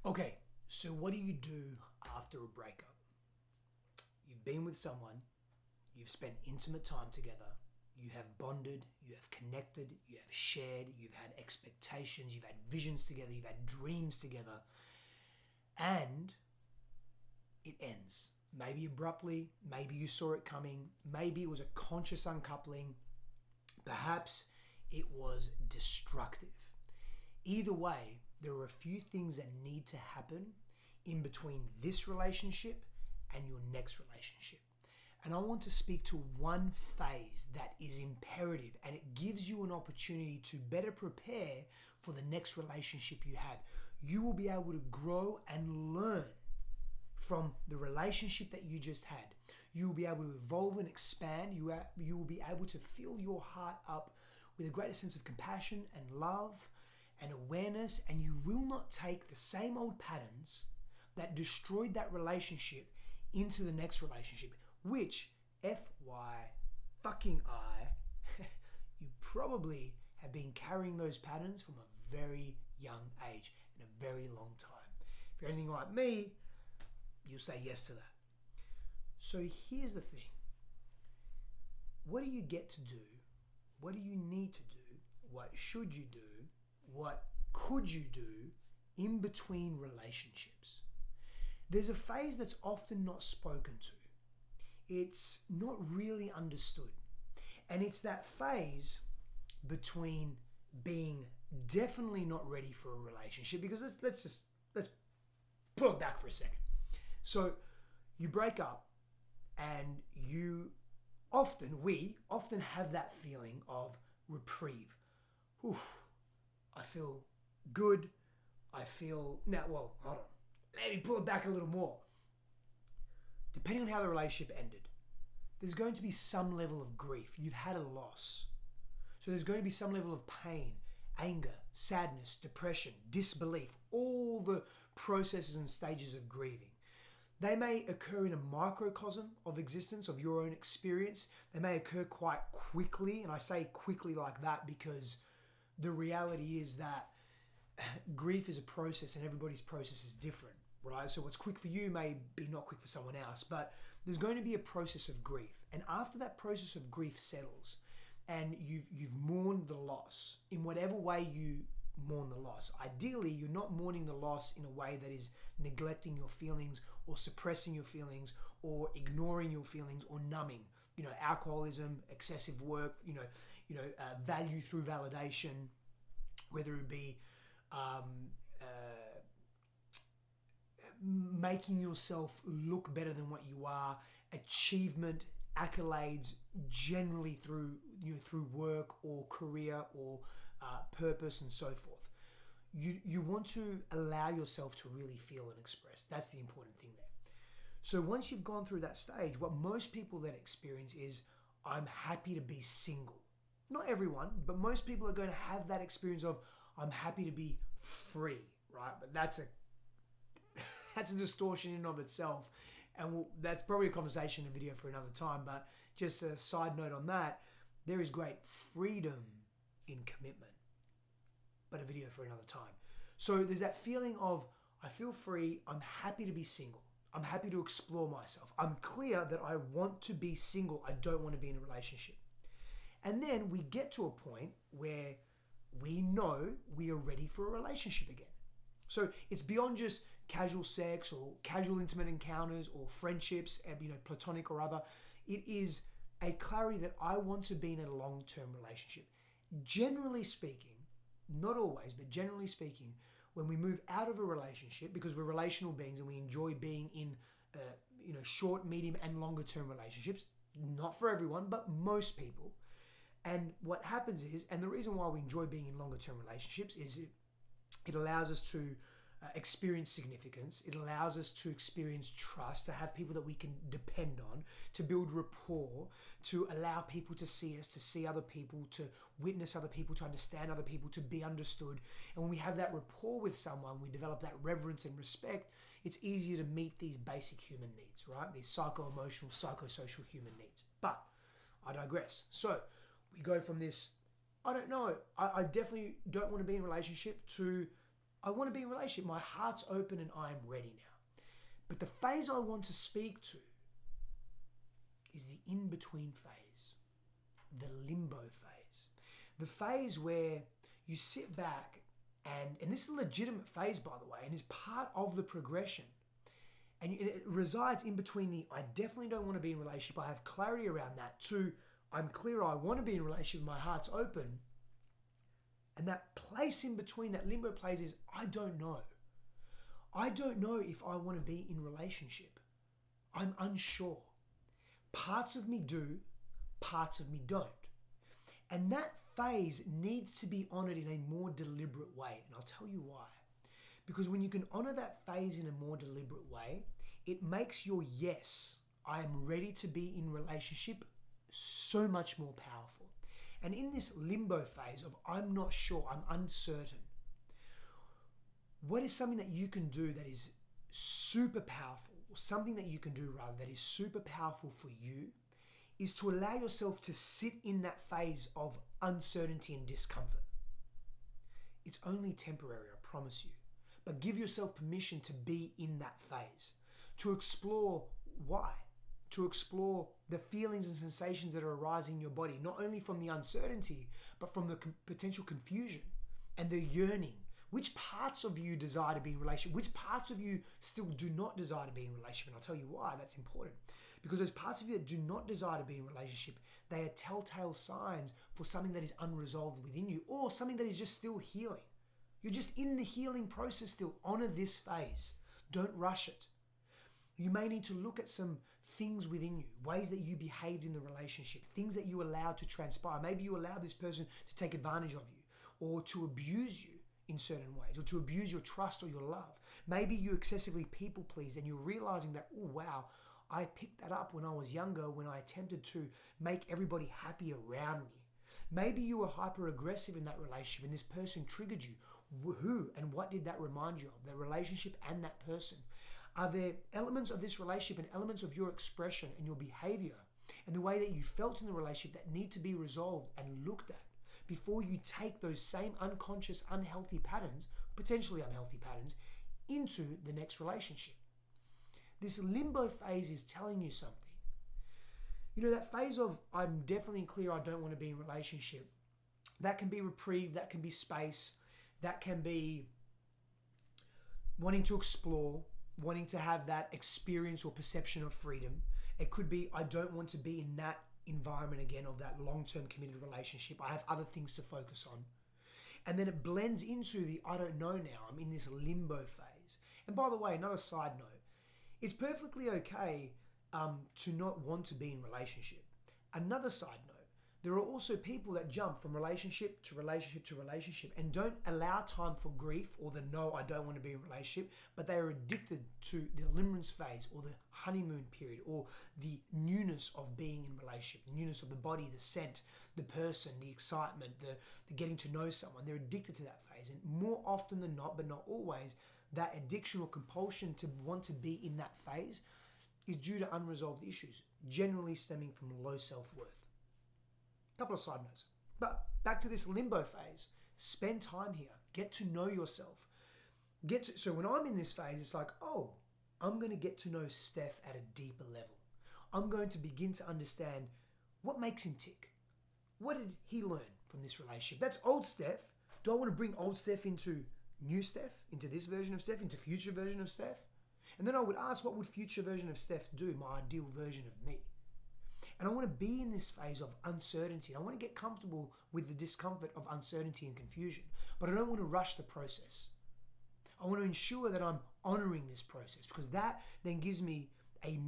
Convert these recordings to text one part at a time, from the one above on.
Okay, so what do you do after a breakup? You've been with someone, you've spent intimate time together, you have bonded, you have connected, you have shared, you've had expectations, you've had visions together, you've had dreams together, and it ends. Maybe abruptly, maybe you saw it coming, maybe it was a conscious uncoupling, perhaps it was destructive. Either way, there are a few things that need to happen in between this relationship and your next relationship. And I want to speak to one phase that is imperative, and it gives you an opportunity to better prepare for the next relationship you have. You will be able to grow and learn from the relationship that you just had. You will be able to evolve and expand. You will be able to fill your heart up with a greater sense of compassion and love and awareness, and you will not take the same old patterns that destroyed that relationship into the next relationship, which, FY fucking I, you probably have been carrying those patterns from a very young age and a very long time. If you're anything like me, you'll say yes to that. So here's the thing. What do you get to do? What do you need to do? What should you do? What could you do in between relationships? There's a phase that's often not spoken to. It's not really understood. And it's that phase between being definitely not ready for a relationship, because let's pull it back for a second. So you break up and we often have that feeling of reprieve. Oof, I feel good. Hold on. Let me pull it back a little more. Depending on how the relationship ended, there's going to be some level of grief. You've had a loss. So there's going to be some level of pain, anger, sadness, depression, disbelief, all the processes and stages of grieving. They may occur in a microcosm of existence, of your own experience. They may occur quite quickly, and I say quickly like that because the reality is that grief is a process and everybody's process is different, right? So what's quick for you may be not quick for someone else, but there's going to be a process of grief. And after that process of grief settles and you've mourned the loss in whatever way you mourn the loss. Ideally, you're not mourning the loss in a way that is neglecting your feelings or suppressing your feelings or ignoring your feelings or numbing. Alcoholism, excessive work, value through validation, whether it be making yourself look better than what you are, achievement, accolades, generally through work or career or purpose and so forth. You want to allow yourself to really feel and express. That's the important thing there. So once you've gone through that stage, what most people then experience is, I'm happy to be single. Not everyone, but most people are going to have that experience of, I'm happy to be free, right? But that's a distortion in and of itself. And that's probably a conversation, a video for another time. But just a side note on that, there is great freedom in commitment, but a video for another time. So there's that feeling of, I feel free, I'm happy to be single. I'm happy to explore myself. I'm clear that I want to be single. I don't want to be in a relationship. And then we get to a point where we know we are ready for a relationship again. So it's beyond just casual sex or casual intimate encounters or friendships, platonic or other. It is a clarity that I want to be in a long-term relationship. Generally speaking, not always, but generally speaking, when we move out of a relationship, because we're relational beings and we enjoy being in short, medium and longer term relationships, not for everyone, but most people. And what happens is, and the reason why we enjoy being in longer term relationships is it allows us to experience significance. It allows us to experience trust, to have people that we can depend on, to build rapport, to allow people to see us, to see other people, to witness other people, to understand other people, to be understood. And when we have that rapport with someone, we develop that reverence and respect, it's easier to meet these basic human needs, right? These psycho-emotional, psychosocial human needs. But I digress. So we go from this, I don't know, I definitely don't want to be in a relationship, to I want to be in a relationship. My heart's open and I am ready now. But the phase I want to speak to is the in-between phase, the limbo phase. The phase where you sit back and this is a legitimate phase, by the way, and is part of the progression. And it resides in between the I definitely don't want to be in a relationship, I have clarity around that, to I'm clear I want to be in a relationship, my heart's open. And that place in between, that limbo place, is I don't know. I don't know if I want to be in a relationship. I'm unsure. Parts of me do, parts of me don't. And that phase needs to be honored in a more deliberate way. And I'll tell you why. Because when you can honor that phase in a more deliberate way, it makes your yes, I am ready to be in relationship, so much more powerful. And in this limbo phase of I'm not sure, I'm uncertain, what is something that you can do that is super powerful, or something that you can do rather that is super powerful for you, is to allow yourself to sit in that phase of uncertainty and discomfort. It's only temporary, I promise you. But give yourself permission to be in that phase, to explore why, to explore the feelings and sensations that are arising in your body, not only from the uncertainty, but from the potential confusion and the yearning. Which parts of you desire to be in a relationship? Which parts of you still do not desire to be in a relationship? And I'll tell you why that's important. Because those parts of you that do not desire to be in a relationship, they are telltale signs for something that is unresolved within you, or something that is just still healing. You're just in the healing process still. Honor this phase. Don't rush it. You may need to look at some things within you, ways that you behaved in the relationship, things that you allowed to transpire. Maybe you allowed this person to take advantage of you, or to abuse you in certain ways, or to abuse your trust or your love. Maybe you excessively people please and you're realizing that, oh wow, I picked that up when I was younger, when I attempted to make everybody happy around me. Maybe you were hyper aggressive in that relationship and this person triggered you. Who and what did that remind you of? The relationship and that person. Are there elements of this relationship and elements of your expression and your behavior and the way that you felt in the relationship that need to be resolved and looked at before you take those same unconscious, unhealthy patterns, potentially unhealthy patterns, into the next relationship? This limbo phase is telling you something. You know, that phase of I'm definitely clear I don't want to be in a relationship, that can be reprieve, that can be space, that can be wanting to explore, wanting to have that experience or perception of freedom. It could be I don't want to be in that environment again of that long-term committed relationship. I have other things to focus on. And then it blends into the I don't know now. I'm in this limbo phase. And by the way, another side note, it's perfectly okay to not want to be in relationship. Another side note, there are also people that jump from relationship to relationship to relationship and don't allow time for grief or the no, I don't want to be in a relationship, but they are addicted to the limerence phase or the honeymoon period or the newness of being in a relationship, the newness of the body, the scent, the person, the excitement, the getting to know someone. They're addicted to that phase. And more often than not, but not always, that addiction or compulsion to want to be in that phase is due to unresolved issues, generally stemming from low self-worth. Couple of side notes. But back to this limbo phase. Spend time here. Get to know yourself. So when I'm in this phase, it's like, oh, I'm going to get to know Steph at a deeper level. I'm going to begin to understand what makes him tick. What did he learn from this relationship? That's old Steph. Do I want to bring old Steph into new Steph, into this version of Steph, into future version of Steph? And then I would ask, what would future version of Steph do, my ideal version of me? And I want to be in this phase of uncertainty. I want to get comfortable with the discomfort of uncertainty and confusion, but I don't want to rush the process. I want to ensure that I'm honoring this process, because that then gives me a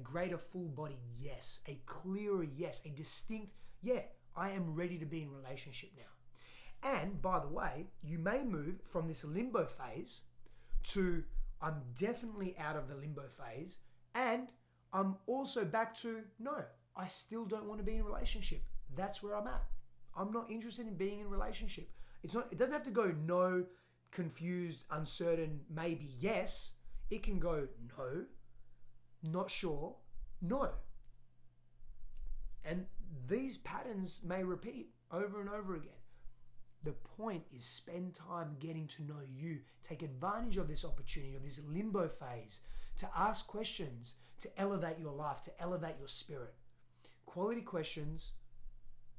greater full body yes, a clearer yes, a distinct, yeah, I am ready to be in a relationship now. And by the way, you may move from this limbo phase to I'm definitely out of the limbo phase, and I'm also back to no, I still don't want to be in a relationship. That's where I'm at. I'm not interested in being in a relationship. It doesn't have to go no, confused, uncertain, maybe yes. It can go no, not sure, no. And these patterns may repeat over and over again. The point is spend time getting to know you. Take advantage of this opportunity, of this limbo phase, to ask questions, to elevate your life, to elevate your spirit. Quality questions,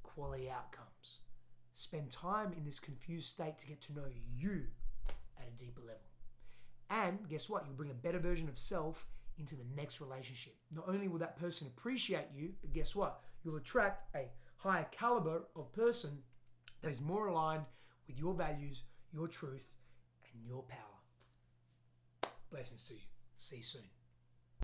quality outcomes. Spend time in this confused state to get to know you at a deeper level. And guess what? You'll bring a better version of self into the next relationship. Not only will that person appreciate you, but guess what? You'll attract a higher caliber of person that is more aligned with your values, your truth, and your power. Blessings to you. See you soon.